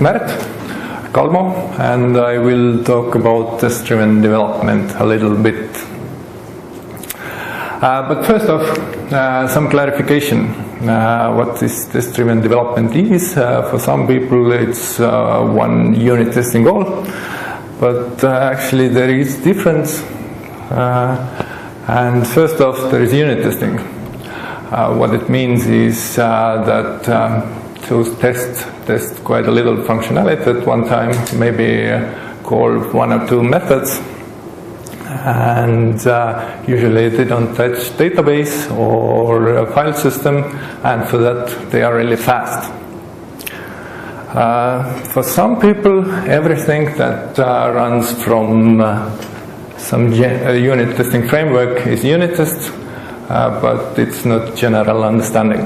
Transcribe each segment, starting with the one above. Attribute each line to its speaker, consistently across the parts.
Speaker 1: Märt Kalmo, and I will talk about test-driven development a little bit. But first off, some clarification. What this test-driven development is. For some people it's one unit testing goal, but actually there is difference. And first off, there is unit testing. What it means is that those tests test quite a little functionality at one time, maybe call one or two methods, and usually they don't touch database or a file system, and for that they are really fast. For some people, everything that runs from some unit testing framework is unit test, but it's not general understanding.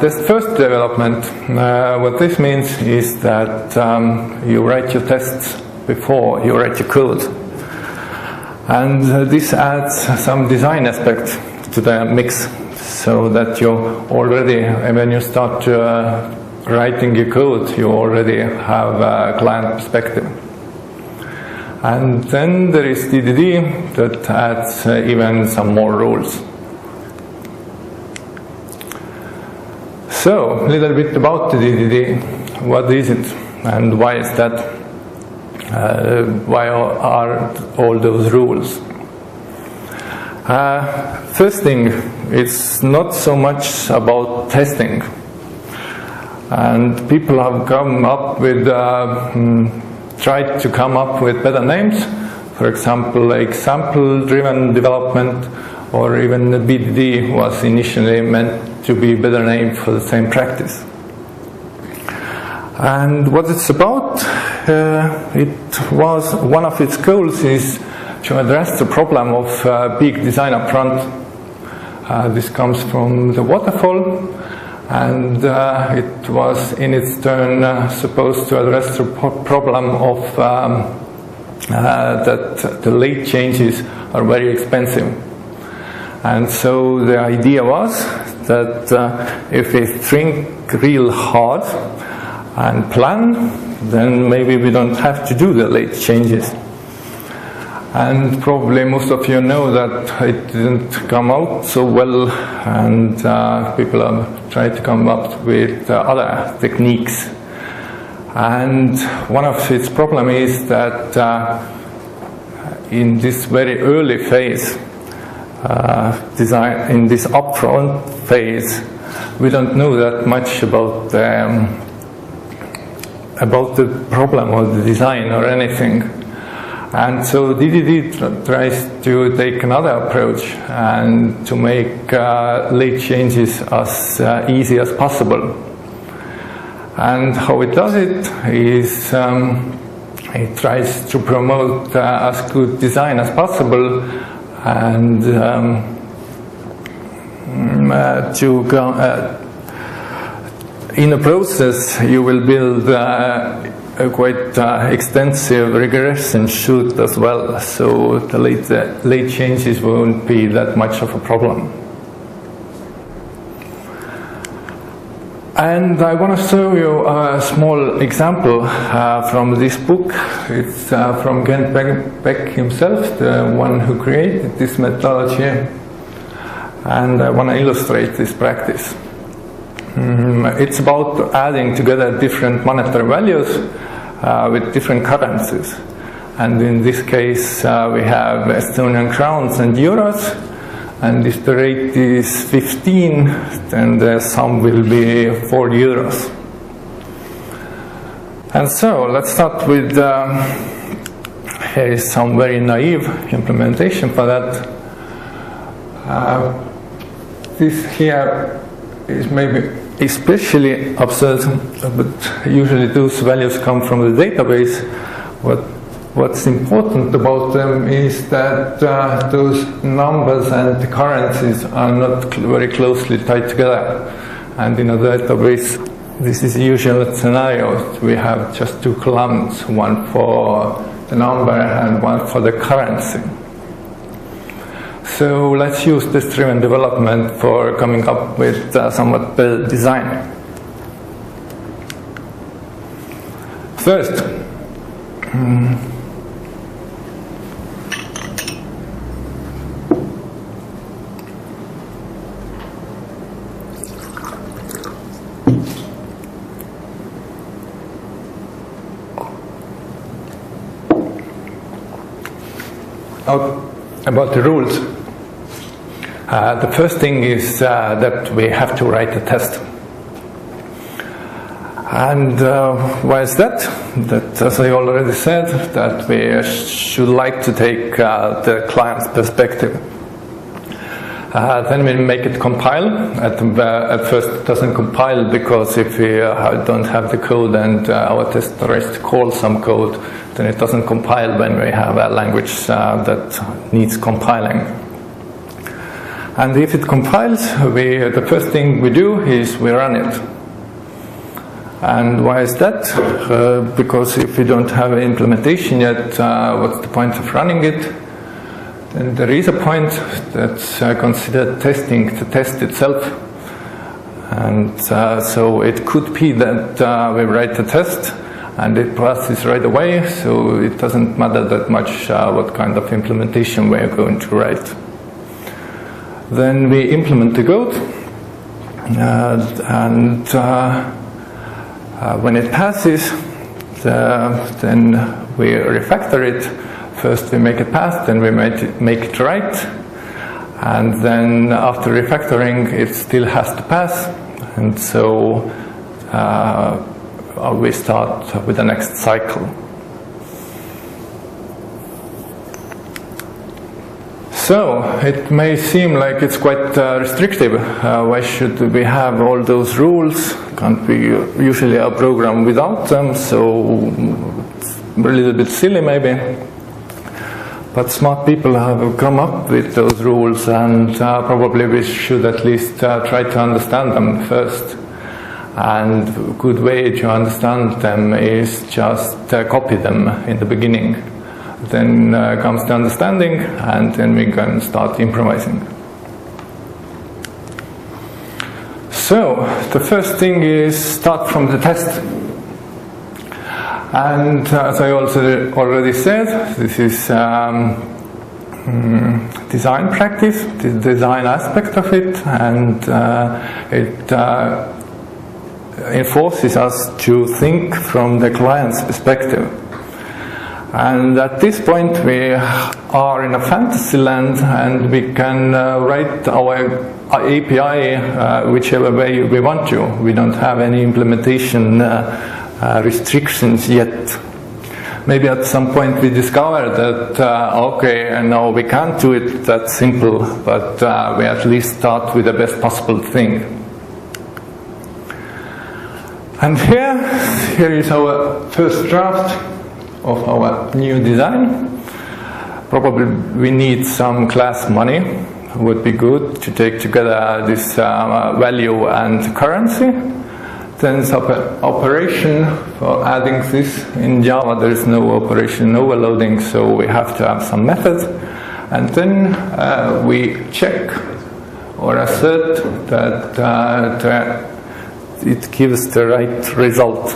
Speaker 1: This first development, what this means is that you write your tests before you write your code. And this adds some design aspect to the mix, so that you already, when you start writing your code, you already have a client perspective. And then there is TDD that adds even some more rules. So, a little bit about the DDD. What is it and why is that? Why are all those rules? First thing, it's not so much about testing. And people have come up with, tried to come up with better names. For example, like sample-driven development, or even the BDD was initially meant to be a better name for the same practice. And what it's about, it was one of its goals is to address the problem of big design up front. This comes from the waterfall, and it was in its turn supposed to address the problem of that the late changes are very expensive. And so the idea was that if we think real hard and plan, then maybe we don't have to do the late changes. And probably most of you know that it didn't come out so well, and people have tried to come up with other techniques. And one of its problems is that in this very early phase, design, in this upfront phase, we don't know that much about the problem or the design or anything. And so DDD tries to take another approach and to make late changes as easy as possible. And how it does it is it tries to promote as good design as possible, and in the process you will build a quite extensive regression shoot as well, so the late changes won't be that much of a problem. And I want to show you a small example from this book. It's from Beck himself, the one who created this methodology, and I want to illustrate this practice. It's about adding together different monetary values with different currencies. And in this case we have Estonian crowns and euros. And if the rate is 15, then the sum will be 4 euros. And so let's start with here is some very naive implementation for that. This here is maybe especially absurd, but usually those values come from the database. What's important about them is that those numbers and the currencies are not very closely tied together. And in a database, this is the usual scenario. We have just two columns, one for the number and one for the currency. So let's use this driven development for coming up with somewhat better design. First, about the rules. The first thing is that we have to write a test. And why is that? That, as I already said, that we should like to take the client's perspective. Then we make it compile. At first it doesn't compile because if we don't have the code and our tester calls some code, then it doesn't compile when we have a language that needs compiling. And if it compiles, the first thing we do is we run it. And why is that? Because if we don't have an implementation yet, what's the point of running it? Then there is a point that's considered testing the test itself. And so it could be that we write the test and it passes right away, so it doesn't matter that much what kind of implementation we are going to write. Then we implement the code, and when it passes, then we refactor it. First we make it pass, then we make it right, and then after refactoring it still has to pass, and so we start with the next cycle. So it may seem like it's quite restrictive. Why should we have all those rules? Can't we usually a program without them? So it's a little bit silly maybe. But smart people have come up with those rules, and probably we should at least try to understand them first. And a good way to understand them is just copy them in the beginning. Then comes the understanding, and then we can start improvising. So the first thing is start from the test. And as I also already said, this is design practice, the design aspect of it, and it enforces us to think from the client's perspective. And at this point we are in a fantasy land, and we can write our API whichever way we want to. We don't have any implementation restrictions yet. Maybe at some point we discover that okay, no, we can't do it that simple, but we at least start with the best possible thing. And here is our first draft of our new design. Probably we need some class money. It would be good to take together this value and currency. Then operation for adding this. In Java there is no operation overloading, so we have to have some method. And then we check or assert that it gives the right result.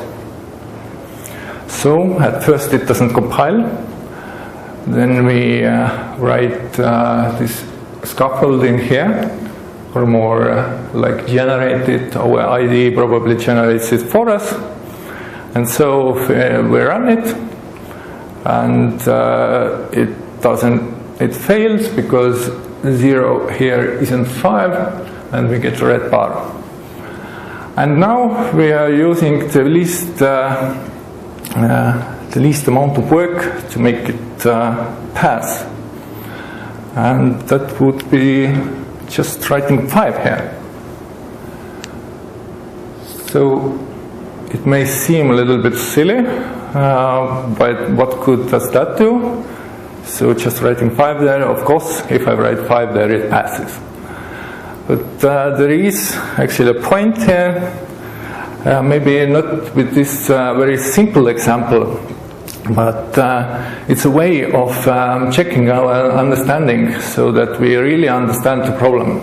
Speaker 1: So at first it doesn't compile. Then we write this scaffolding here, or more like generate it. Our IDE probably generates it for us. And so we run it, and it fails because 0 here isn't 5, and we get a red bar. And now we are using the least amount of work to make it pass, and that would be just writing 5 here. So it may seem a little bit silly, but what good does that do? So just writing 5 there, of course, if I write 5 there, it passes. But there is actually a point here, maybe not with this very simple example, but it's a way of checking our understanding so that we really understand the problem.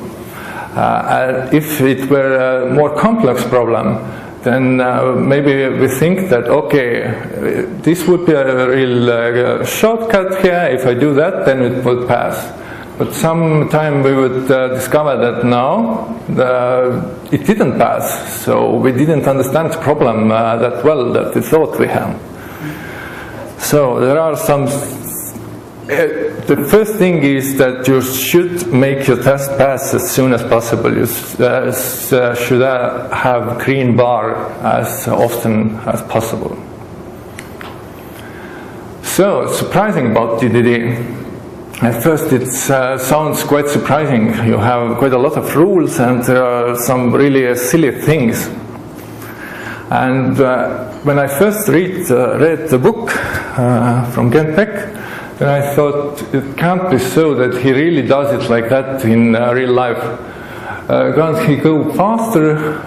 Speaker 1: If it were a more complex problem, then maybe we think that, okay, this would be a real shortcut here. If I do that, then it will pass. But sometime we would discover that no, it didn't pass. So we didn't understand the problem that well that we thought we had. So there are some. The first thing is that you should make your test pass as soon as possible. You should have green bar as often as possible. So, surprising about TDD. At first it sounds quite surprising. You have quite a lot of rules and there are some really silly things. And when I first read the book from Gent Beck, then I thought it can't be so that he really does it like that in real life. Can't he go faster?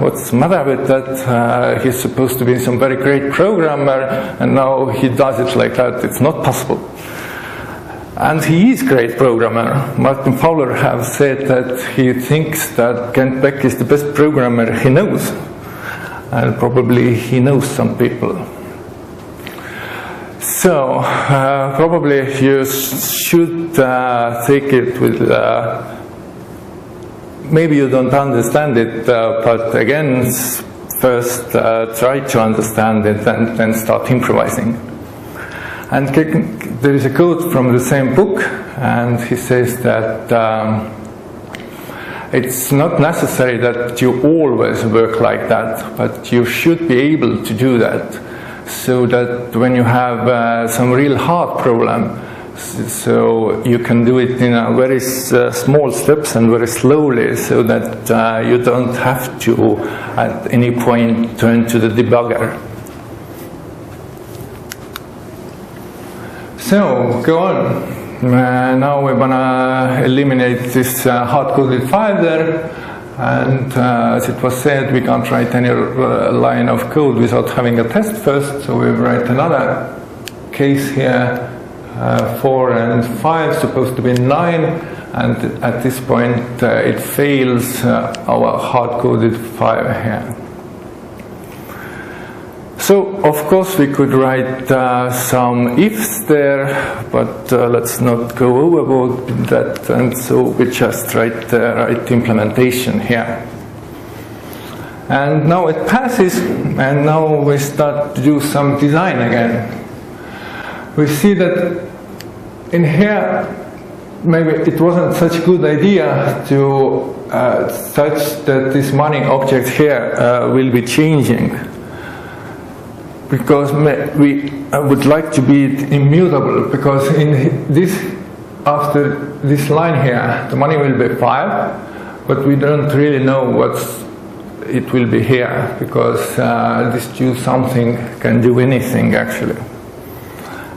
Speaker 1: What's the matter with that? He's supposed to be some very great programmer and now he does it like that. It's not possible. And he is a great programmer. Martin Fowler has said that he thinks that Gent Beck is the best programmer he knows. And probably he knows some people. So, probably you should take it with, maybe you don't understand it, but again, first try to understand it and then start improvising. And there is a quote from the same book, and he says that it's not necessary that you always work like that, but you should be able to do that. So that when you have some real hard problem, so you can do it in a very small steps and very slowly, so that you don't have to at any point turn to the debugger. So go on. Now we're gonna eliminate this hard-coded file there. And as it was said, we can't write any line of code without having a test first, so we write another case here, 4 and 5, supposed to be 9, and at this point it fails our hard-coded file here. So, of course, we could write some ifs there, but let's not go overboard with that, and so we just write the right implementation here. And now it passes, and now we start to do some design again. We see that in here, maybe it wasn't such a good idea to such that this money object here will be changing. Because we would like to be immutable, because in this, after this line here, the money will be 5, but we don't really know what it will be here, because this do something can do anything actually.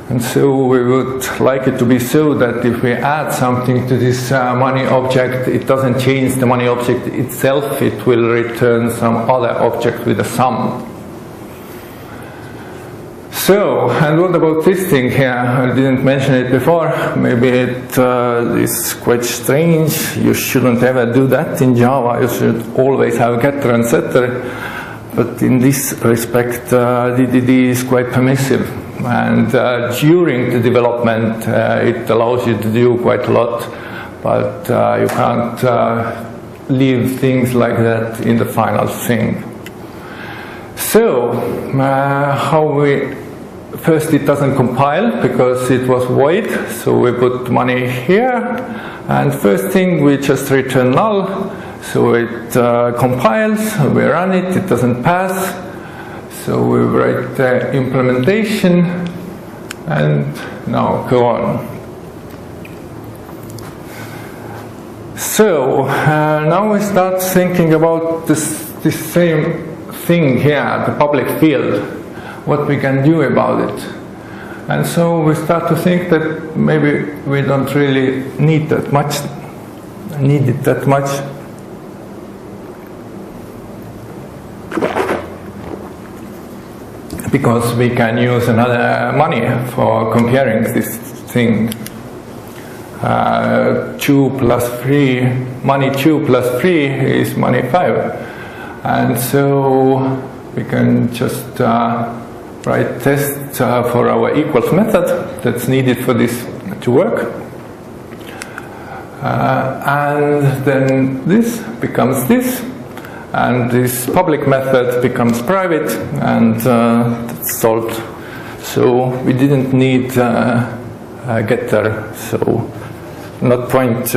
Speaker 1: And so we would like it to be so that if we add something to this money object, it doesn't change the money object itself, it will return some other object with a sum. So, and what about this thing here? I didn't mention it before. Maybe it is quite strange. You shouldn't ever do that in Java. You should always have getter and setter. But in this respect, DDD is quite permissive. And during the development, it allows you to do quite a lot. But you can't leave things like that in the final thing. So, how we... First, it doesn't compile because it was void, so we put money here. And first thing, we just return null, so it compiles, we run it, it doesn't pass. So we write the implementation, and now go on. So now we start thinking about this same thing here, the public field. What we can do about it. And so we start to think that maybe we don't really need it that much. Because we can use another money for comparing this thing. 2 plus 3, money 2 plus 3 is money 5. And so we can just write tests for our equals method that's needed for this to work. And then this becomes this, and this public method becomes private, and that's solved. So we didn't need a getter, so not point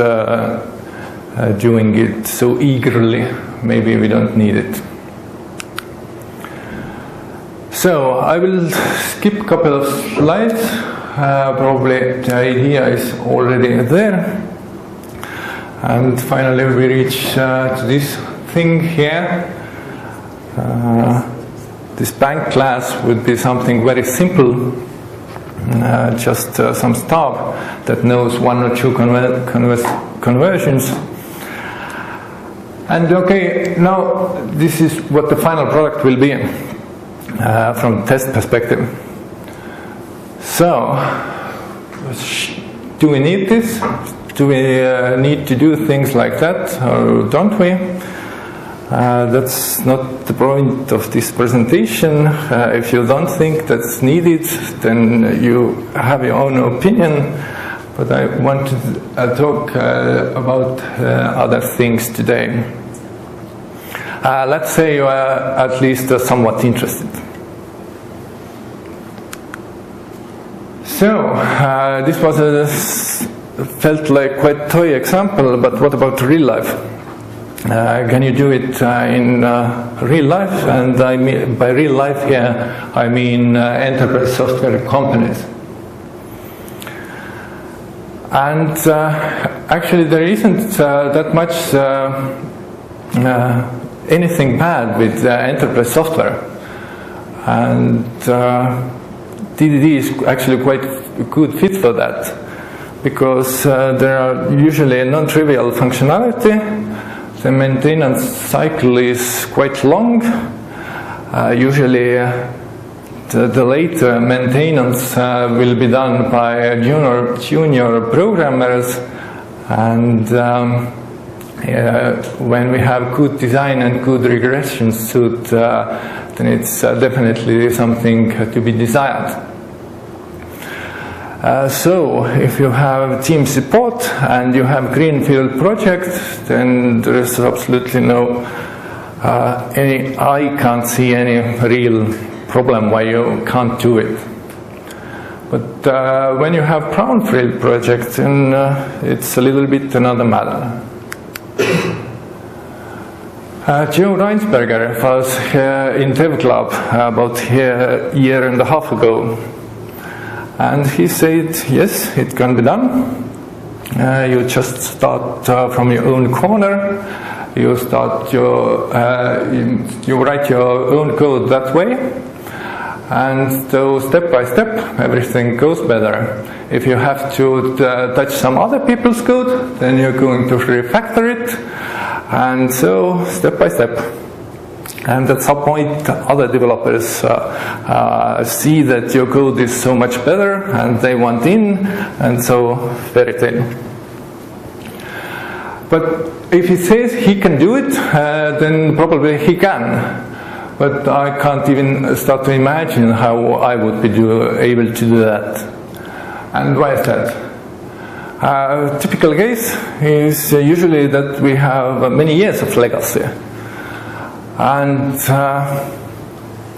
Speaker 1: doing it so eagerly. Maybe we don't need it. So I will skip a couple of slides. Probably the idea is already there. And finally we reach to this thing here. This bank class would be something very simple, just some stuff that knows one or two conversions. And okay, now this is what the final product will be from test perspective. So, do we need this? Do we need to do things like that, or don't we? That's not the point of this presentation. If you don't think that's needed, then you have your own opinion. But I want to talk about other things today. Let's say you are at least somewhat interested. So, this was felt like quite toy example, but what about real life? Can you do it in real life? And I mean, by real life here, I mean enterprise software companies. And actually there isn't that much anything bad with enterprise software. And TDD is actually quite a good fit for that, because there are usually non-trivial functionality. The maintenance cycle is quite long. Usually the later maintenance will be done by junior programmers, and when we have good design and good regression suit, then it's definitely something to be desired. So, if you have team support and you have greenfield project, then there is absolutely no, I can't see any real problem why you can't do it. But when you have brownfield project, then it's a little bit another matter. Joe Reinsberger was in DEVCLUB about a year and a half ago. And he said, yes, it can be done. You just start from your own corner. You start you write your own code that way. And so step by step, everything goes better. If you have to touch some other people's code, then you're going to refactor it. And so step by step. And at some point, other developers see that your code is so much better, and they want in, and so fairy tale. But if he says he can do it, then probably he can. But I can't even start to imagine how I would be able to do that. And why is that? Typical case is usually that we have many years of legacy. And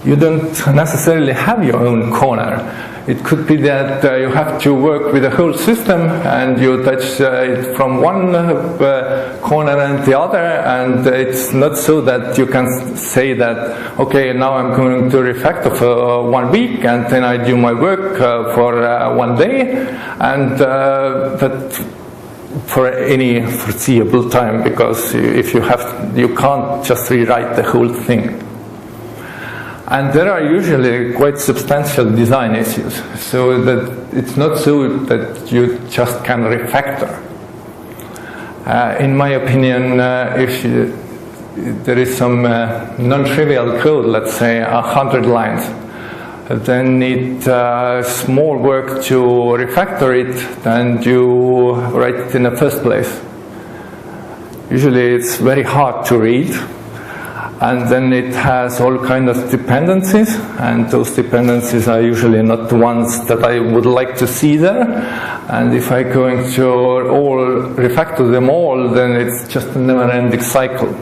Speaker 1: you don't necessarily have your own corner. It could be that you have to work with the whole system, and you touch it from one corner and the other, and it's not so that you can say that, okay, now I'm going to refactor for 1 week, and then I do my work for 1 day, and that for any foreseeable time, because if you can't just rewrite the whole thing. And there are usually quite substantial design issues, so that it's not so that you just can refactor. In my opinion, if there is some non-trivial code, let's say 100 lines, then need small work to refactor it than you write it in the first place. Usually it's very hard to read, and then it has all kinds of dependencies, and those dependencies are usually not the ones that I would like to see there. And if I'm going to refactor them all, then it's just a never-ending cycle.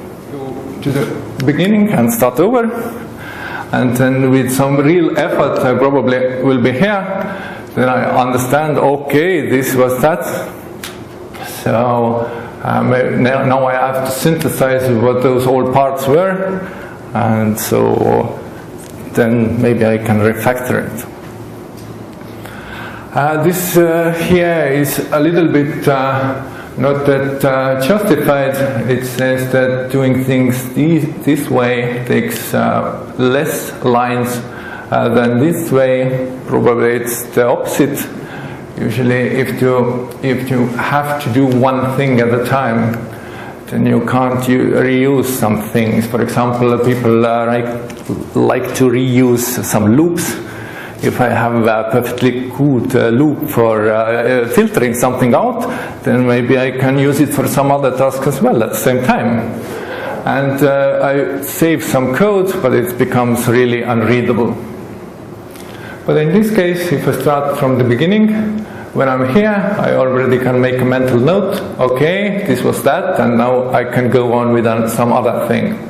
Speaker 1: To the beginning and start over, and then with some real effort I probably will be here, then I understand, okay, this was that. So now I have to synthesize what those all parts were, and so then maybe I can refactor it. This here is a little bit not that justified. It says that doing things this way takes less lines than this way. Probably it's the opposite. Usually if you have to do one thing at a time, then you can't reuse some things. For example, people like to reuse some loops. If I have a perfectly good loop for filtering something out, then maybe I can use it for some other task as well at the same time. And I save some code, but it becomes really unreadable. But in this case, if I start from the beginning, when I'm here, I already can make a mental note. Okay, this was that, and now I can go on with some other thing.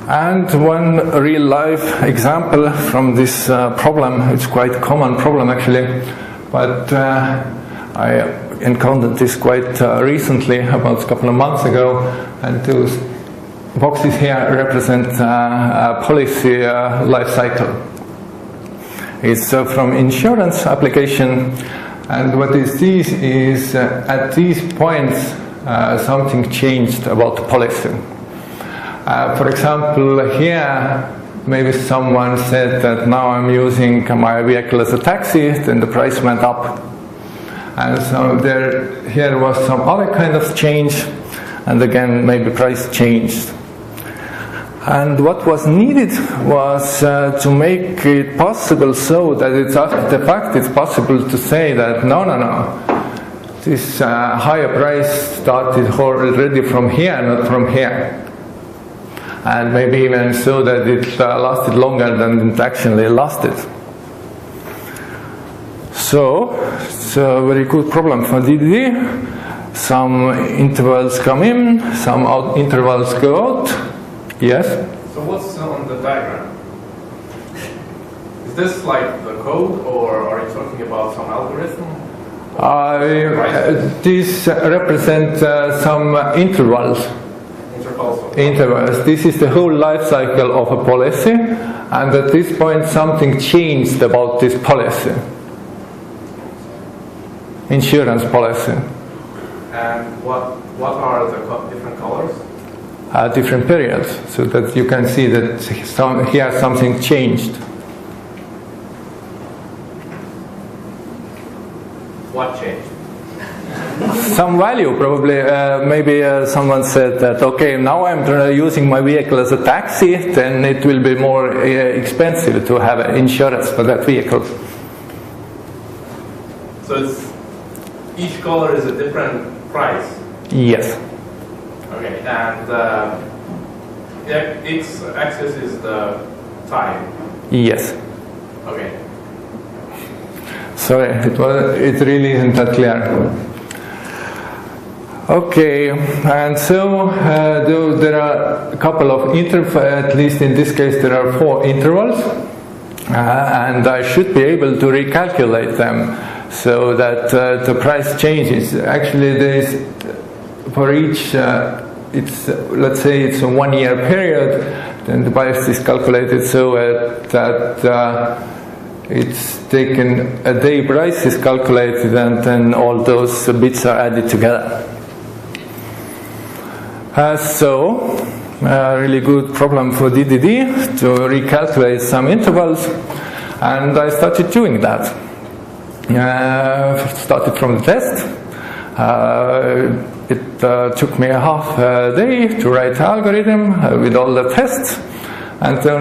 Speaker 1: And one real-life example from this problem, it's quite a common problem actually, but I encountered this quite recently, about a couple of months ago, and those boxes here represent a policy life cycle. It's from insurance application, and what is this is at these points something changed about the policy. For example, here maybe someone said that now I'm using my vehicle as a taxi, then the price went up. And so here was some other kind of change, and again maybe price changed. And what was needed was to make it possible so that it's after the fact it's possible to say that no, this higher price started already from here, not from here. And maybe even so that it lasted longer than it actually lasted. So it's a very good problem for DDD. Some intervals come in, some intervals go out. Yes?
Speaker 2: So what's on the diagram? Is this like the code, or are you talking about some algorithm?
Speaker 1: This represents some intervals. Intervals. This is the whole life cycle of a policy, and at this point something changed about this policy. Insurance policy.
Speaker 2: And what are the different colors?
Speaker 1: Different periods, so that you can see that here something changed.
Speaker 2: What changed?
Speaker 1: Some value, probably. Maybe someone said that, okay, now I'm using my vehicle as a taxi, then it will be more expensive to have insurance for that vehicle.
Speaker 2: So each color is a different price?
Speaker 1: Yes.
Speaker 2: Okay, and x-axis is the time?
Speaker 1: Yes.
Speaker 2: Okay.
Speaker 1: Sorry, it really isn't that clear. Okay, and so there are a couple of intervals, at least in this case there are 4 intervals, and I should be able to recalculate them so that the price changes. Actually, there is, for each, let's say it's a 1 year period, then the price is calculated so that it's taken a day price is calculated, and then all those bits are added together. So, a really good problem for DDD to recalculate some intervals, and I started doing that. Started from the test. It took me a half a day to write the algorithm with all the tests, and the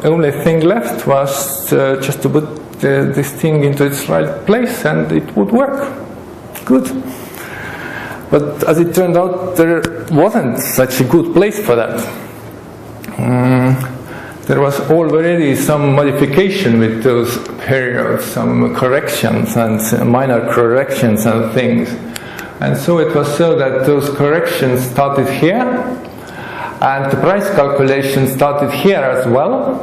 Speaker 1: only thing left was just to put this thing into its right place, and it would work. Good. But as it turned out, there wasn't such a good place for that. There was already some modification with those periods, some corrections and minor corrections and things. And so it was so that those corrections started here, and the price calculation started here as well.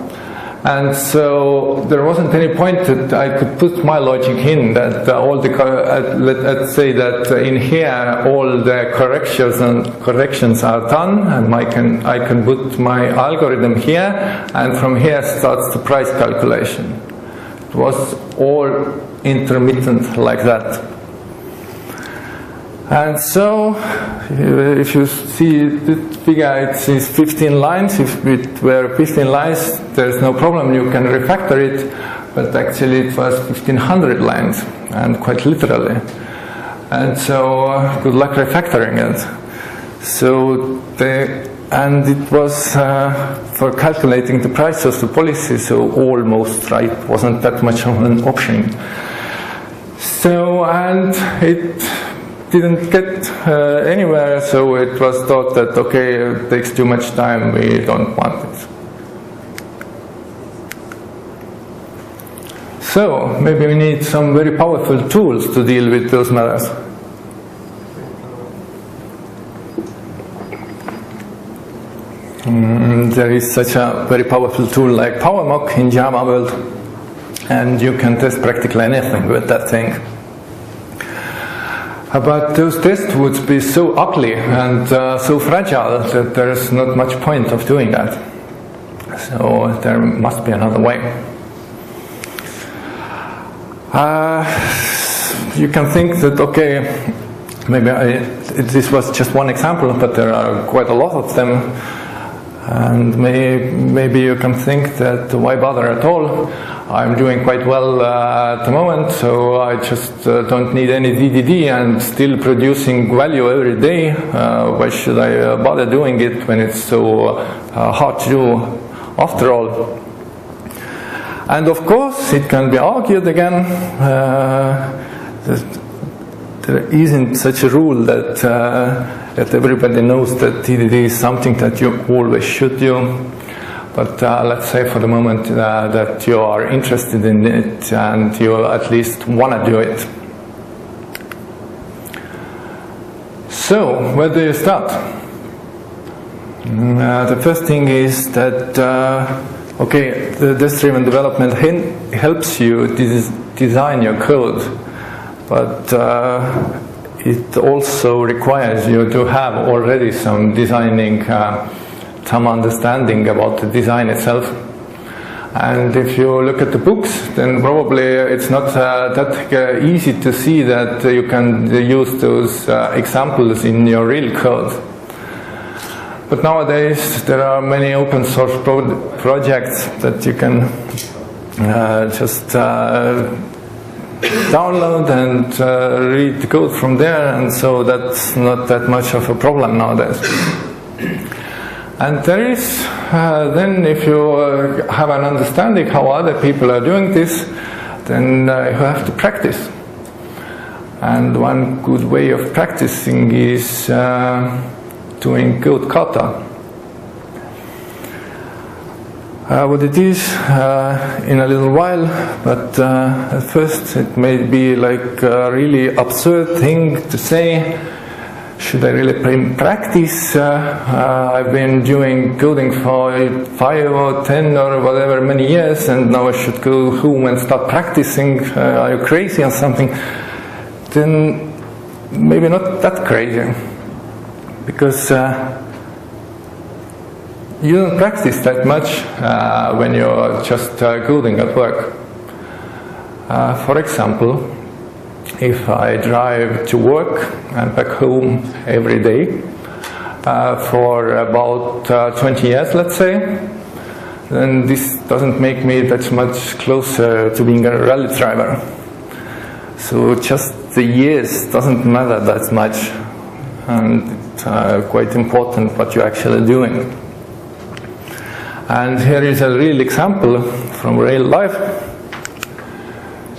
Speaker 1: And so there wasn't any point that I could put my logic in that all the let's say that in here all the corrections are done, and I can put my algorithm here, and from here starts the price calculation. It was all intermittent like that. And so, if you see the figure, it says 15 lines. If it were 15 lines, there's no problem, you can refactor it. But actually it was 1500 lines, and quite literally. And so, good luck refactoring it. So, and it was for calculating the price of the policy, so almost right, wasn't that much of an option. So, and it didn't get anywhere, so it was thought that, okay, it takes too much time, we don't want it. So, maybe we need some very powerful tools to deal with those matters. There is such a very powerful tool like PowerMock in Java world, and you can test practically anything with that thing. But those tests would be so ugly and so fragile that there is not much point of doing that. So there must be another way. You can think that, okay, maybe this was just one example, but there are quite a lot of them. And maybe you can think that why bother at all? I'm doing quite well at the moment, so I just don't need any DDD and still producing value every day. Why should I bother doing it when it's so hard to do after all? And of course, it can be argued again that there isn't such a rule that everybody knows that TDD is something that you always should do. But let's say for the moment that you are interested in it and you at least want to do it. So, where do you start? The first thing is that, okay, the test-driven development helps you design your code, but it also requires you to have already some designing, some understanding about the design itself. And if you look at the books, then probably it's not that easy to see that you can use those examples in your real code. But nowadays there are many open source projects that you can just download and read the code from there, and so that's not that much of a problem nowadays. And there is, then if you have an understanding how other people are doing this, then you have to practice. And one good way of practicing is doing code kata. What it is in a little while, but at first it may be like a really absurd thing to say. Should I really practice? I've been doing coding for 5 or 10 or whatever many years, and now I should go home and start practicing. Are you crazy or something? Then maybe not that crazy, because you don't practice that much when you're just coding at work. For example, if I drive to work and back home every day for about 20 years, let's say, then this doesn't make me that much closer to being a rally driver. So just the years doesn't matter that much, and it's quite important what you're actually doing. And here is a real example from real life.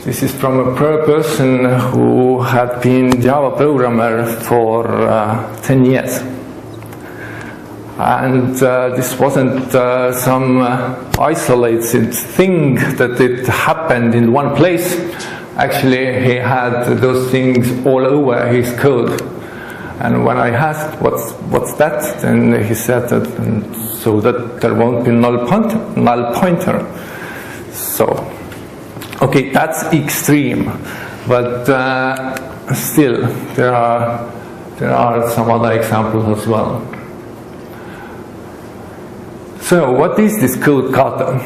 Speaker 1: This is from a person who had been Java programmer for 10 years. And this wasn't some isolated thing that it happened in one place. Actually, he had those things all over his code. And when I asked, what's that? Then he said that so that there won't be null pointer. So, okay, that's extreme. But still, there are some other examples as well. So, what is this code kata?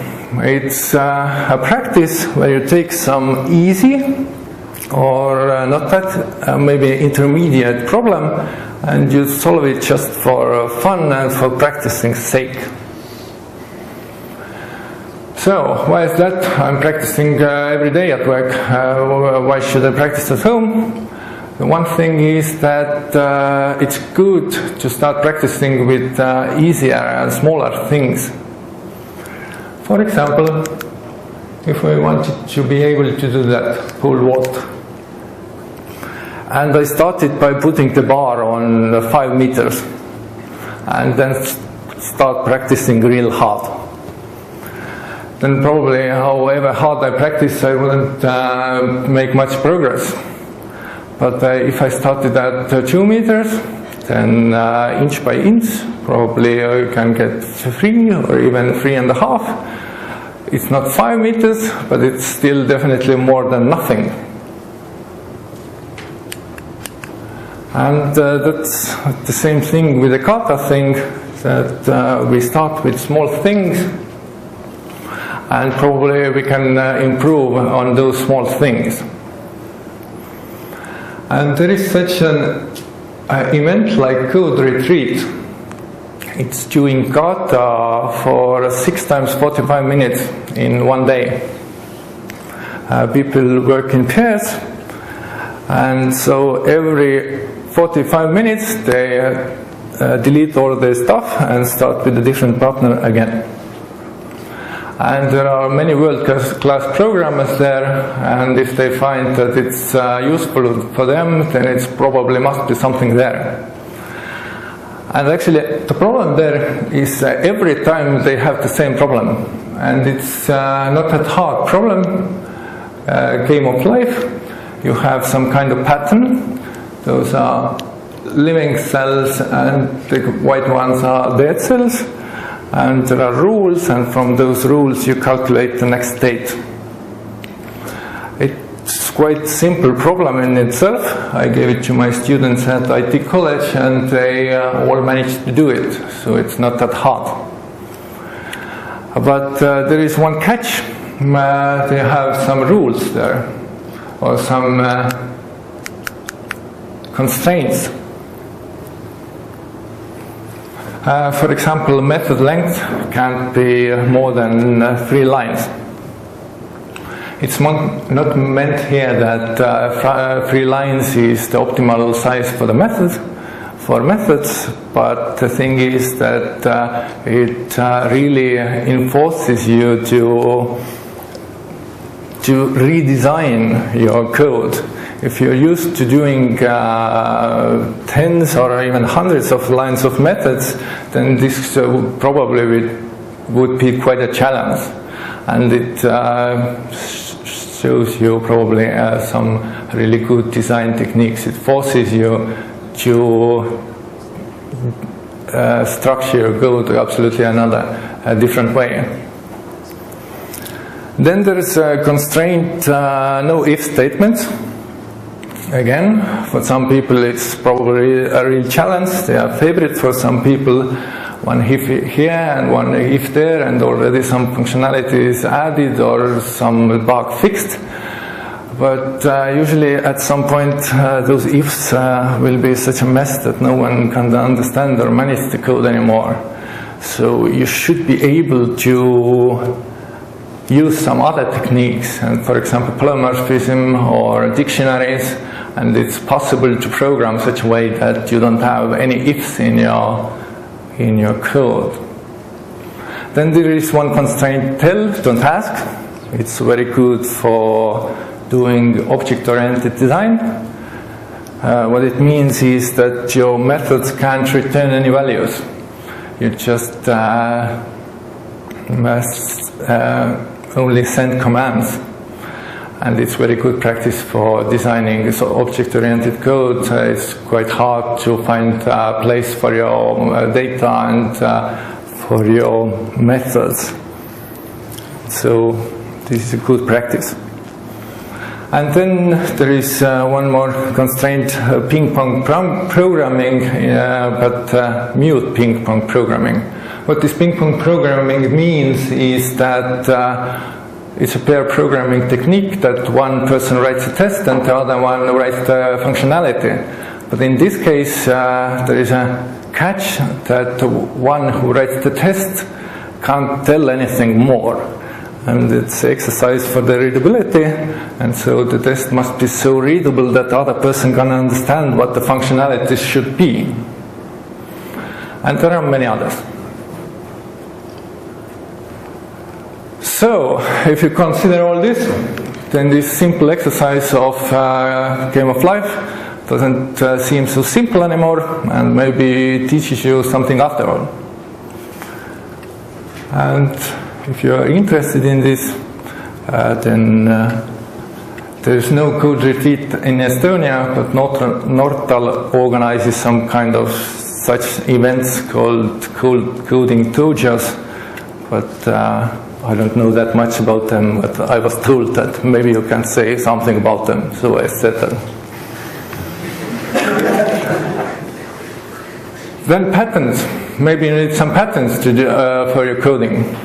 Speaker 1: It's a practice where you take some easy or not that, maybe intermediate problem, and you solve it just for fun and for practicing's sake. So, why is that? I'm practicing every day at work. Why should I practice at home? The one thing is that it's good to start practicing with easier and smaller things. For example, if I wanted to be able to do that, pole vault. And I started by putting the bar on 5 meters and then start practicing real hard. Then probably, however hard I practice, I wouldn't make much progress. But if I started at 2 meters, then inch by inch, probably I can get 3 or even 3.5. It's not 5 meters, but it's still definitely more than nothing. And that's the same thing with the kata thing, that we start with small things, and probably we can improve on those small things. And there is such an event like Code Retreat. It's doing kata for 6 times 45 minutes in one day. People work in pairs, and so every 45 minutes they delete all their stuff and start with a different partner again. And there are many world-class programmers there, and if they find that it's useful for them, then it probably must be something there. And actually, the problem there is every time they have the same problem, and it's not that hard problem. Game of life, you have some kind of pattern. Those are living cells, and the white ones are dead cells. And there are rules, and from those rules you calculate the next state. It's quite a simple problem in itself. I gave it to my students at IT college, and they all managed to do it, so it's not that hard. But there is one catch. They have some rules there, or some constraints. For example, method length can't be more than 3 lines. It's not meant here that 3 lines is the optimal size for the methods, but the thing is that it really enforces you to redesign your code. If you're used to doing tens or even hundreds of lines of methods, then this probably would be quite a challenge. And it shows you probably some really good design techniques. It forces you to structure your code absolutely a different way. Then there is a constraint, no if statements. Again, for some people it's probably a real challenge. They are favorite for some people. One if here and one if there, and already some functionality is added or some bug fixed. But usually at some point those ifs will be such a mess that no one can understand or manage the code anymore. So you should be able to use some other techniques, and for example polymorphism or dictionaries, and it's possible to program such a way that you don't have any ifs in your code. Then there is one constraint, tell, don't ask. It's very good for doing object-oriented design. What it means is that your methods can't return any values. You just must only send commands. And it's very good practice for designing object-oriented code. It's quite hard to find a place for your data and for your methods. So this is a good practice. And then there is one more constraint, ping-pong programming, but mute ping-pong programming. What this ping-pong programming means is that it's a pair programming technique that one person writes a test and the other one writes the functionality. But in this case, there is a catch that the one who writes the test can't tell anything more. And it's exercise for the readability, and so the test must be so readable that the other person can understand what the functionality should be. And there are many others. So, if you consider all this, then this simple exercise of game of life doesn't seem so simple anymore, and maybe it teaches you something after all. And if you are interested in this, then there is no code retreat in Estonia, but Nortal organizes some kind of such events called coding dojas, but I don't know that much about them, but I was told that maybe you can say something about them, so I said that. Then patterns. Maybe you need some patterns to do, for your coding.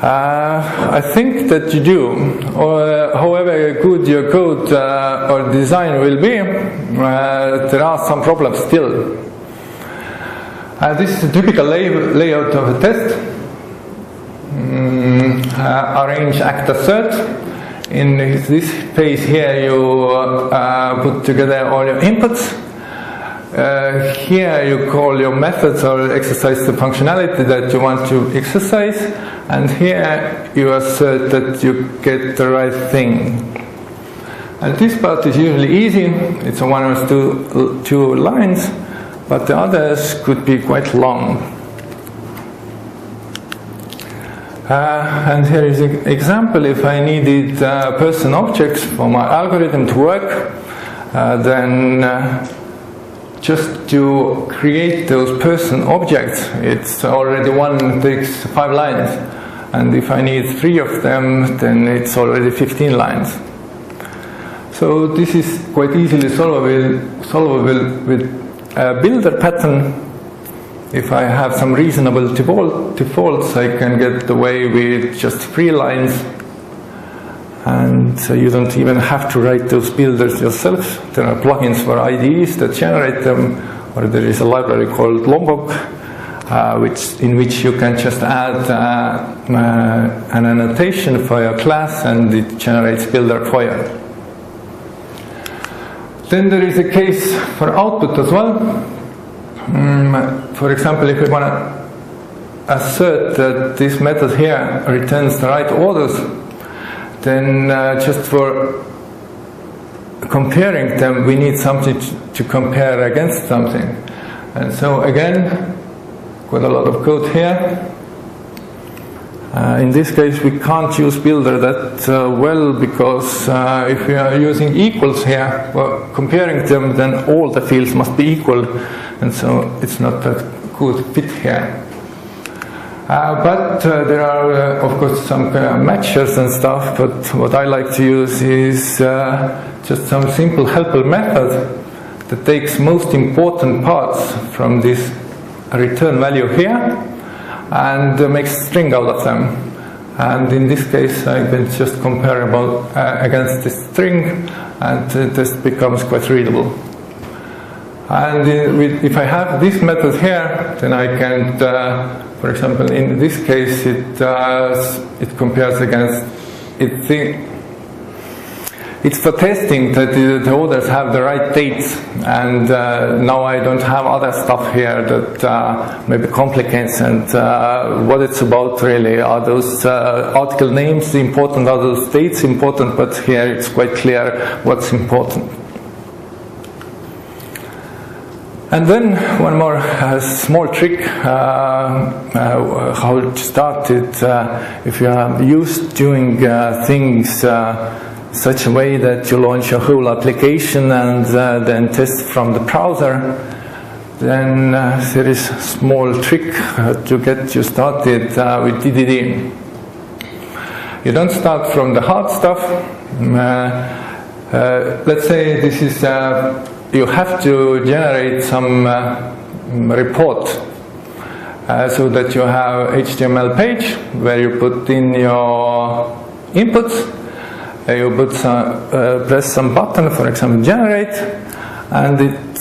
Speaker 1: I think that you do. However good your code or design will be, there are some problems still. This is a typical layout of a test. Arrange, act, assert. In this phase here, you put together all your inputs. Here you call your methods or exercise the functionality that you want to exercise, and here you assert that you get the right thing. And this part is usually easy. It's one or two lines, but the others could be quite long. And here is an example. If I needed person objects for my algorithm to work, then just to create those person objects, it's already takes 5 lines. And if I need 3 of them, then it's already 15 lines. So this is quite easily solvable with a builder pattern. If I have some reasonable defaults, I can get away with just 3 lines. And so you don't even have to write those builders yourself. There are plugins for IDEs that generate them, or there is a library called Lombok, in which you can just add an annotation for your class, and it generates builder for you. Then there is a case for output as well. For example, if we want to assert that this method here returns the right orders, then just for comparing them, we need something to compare against something. And so again, quite a lot of code here. In this case, we can't use builder that well, because if we are using equals here, for comparing them, then all the fields must be equal, and so it's not that good fit here. But there are, of course, some matchers and stuff, but what I like to use is just some simple helper method that takes most important parts from this return value here and makes a string out of them. And in this case, I can just compare against the string, and this becomes quite readable. And if I have this method here, then I can, for example, in this case, it compares against it's for testing that the orders have the right dates, and now I don't have other stuff here that maybe complicates, and what it's about really. Are those article names important, are those dates important, but here it's quite clear what's important. And then one more small trick, how it started. If you are used doing things such a way that you launch a whole application and then test from the browser, then there is a small trick to get you started with TDD. You don't start from the hard stuff. Let's say this is you have to generate some report so that you have HTML page where you put in your inputs, you put press some button, for example generate, and it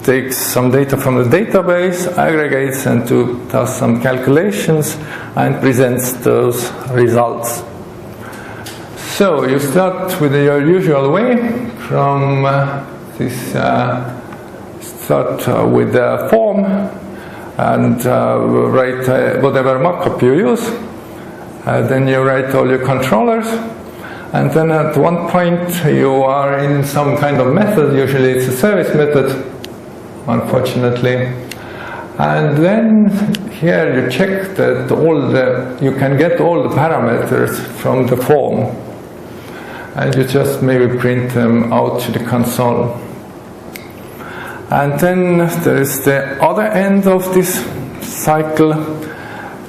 Speaker 1: takes some data from the database, aggregates and does some calculations and presents those results. So you start with your usual way from this start with a form and write whatever markup you use. Then you write all your controllers, and then at one point you are in some kind of method. Usually it's a service method, unfortunately. And then here you check that you can get all the parameters from the form, and you just maybe print them out to the console. And then there is the other end of this cycle,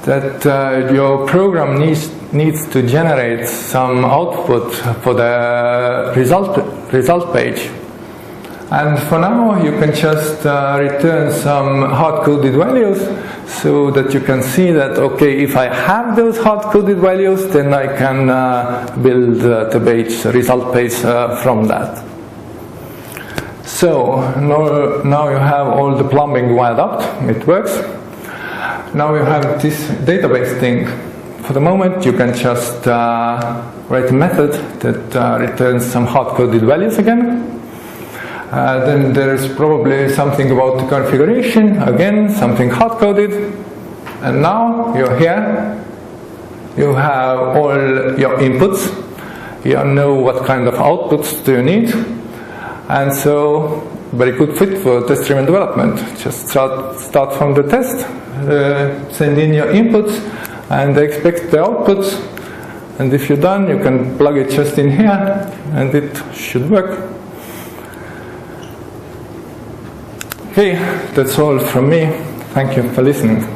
Speaker 1: that your program needs to generate some output for the result page. And for now you can just return some hard-coded values so that you can see that, okay, if I have those hard-coded values, then I can build the page, result page from that. So now you have all the plumbing wired up, it works. Now you have this database thing. For the moment you can just write a method that returns some hard-coded values again. Then there is probably something about the configuration, again something hard-coded, and now you're here. You have all your inputs, you know what kind of outputs do you need, and so very good fit for test-driven development. Just start from the test, send in your inputs and expect the outputs, and if you're done you can plug it just in here and it should work. Okay, that's all from me. Thank you for listening.